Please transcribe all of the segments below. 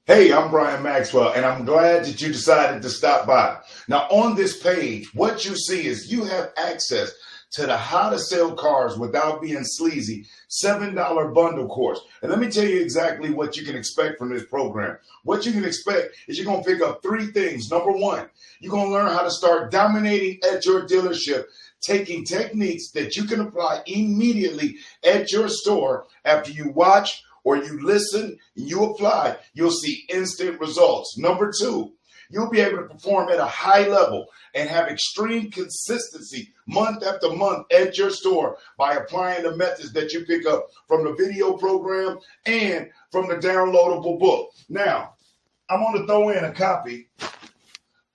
Hey, I'm Brian Maxwell, and I'm glad that you decided to stop by. Now, on this page, what you see is you have access to the How to Sell Cars Without Being Sleazy $7 bundle course. And let me tell you exactly what you can expect from this program. What you can expect is you're going to pick up three things. Number one, you're going to learn how to start dominating at your dealership, taking techniques that you can apply immediately at your store after you watch or you listen, you apply, you'll see instant results. Number two, you'll be able to perform at a high level and have extreme consistency month after month at your store by applying the methods that you pick up from the video program and from the downloadable book. Now, I'm going to throw in a copy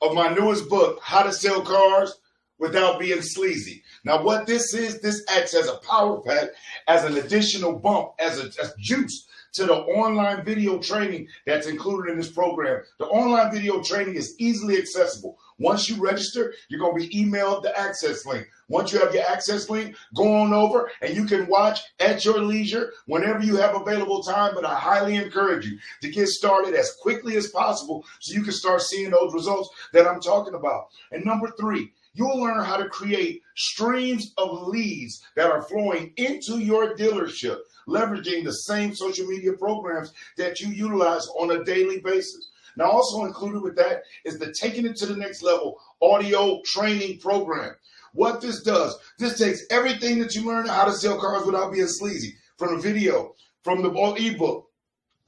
of my newest book, How to Sell Cars Without Being Sleazy. Now, what this is, this acts as a power pack, as an additional bump, as juice to the online video training that's included in this program. The online video training is easily accessible. Once you register, you're going to be emailed the access link. Once you have your access link, go on over and you can watch at your leisure whenever you have available time. But I highly encourage you to get started as quickly as possible so you can start seeing those results that I'm talking about. And number three, you'll learn how to create streams of leads that are flowing into your dealership, leveraging the same social media programs that you utilize on a daily basis. Now, also included with that is the Taking It to the Next Level audio training program. What this does, this takes everything that you learn how to sell cars without being sleazy, from the video, from the ebook,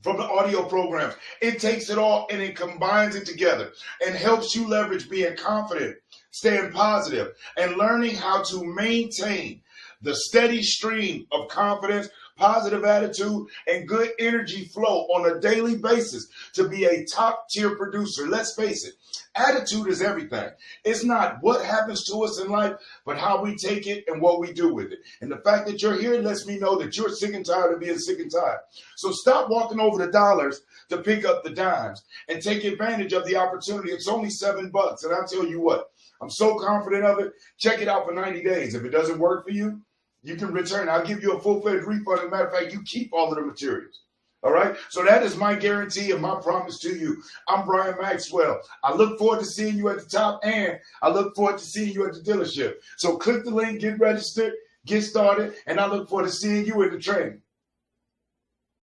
from the audio programs. It takes it all and it combines it together and helps you leverage being confident, staying positive, and learning how to maintain the steady stream of confidence, positive attitude, and good energy flow on a daily basis to be a top tier producer. Let's face it, attitude is everything. It's not what happens to us in life, but how we take it and what we do with it. And the fact that you're here lets me know that you're sick and tired of being sick and tired. So stop walking over the dollars to pick up the dimes and take advantage of the opportunity. It's only $7. And I'll tell you what, I'm so confident of it. Check it out for 90 days. If it doesn't work for you, you can return. I'll give you a full-fledged refund. As a matter of fact, you keep all of the materials. All right? So that is my guarantee and my promise to you. I'm Brian Maxwell. I look forward to seeing you at the top, and I look forward to seeing you at the dealership. So click the link, get registered, get started, and I look forward to seeing you in the training.